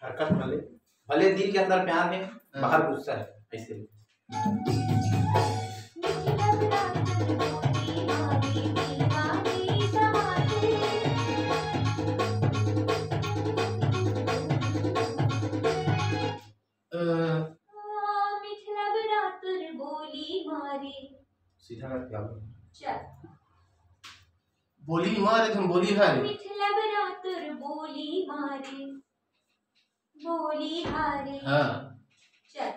हरकत भले भले दिल के अंदर प्यार है, बाहर गुस्सा है, ऐसे सीधा क्या बोली मारे तुम बोली हारे मिथिला बरातर बोली मारे बोली हारे। हाँ चल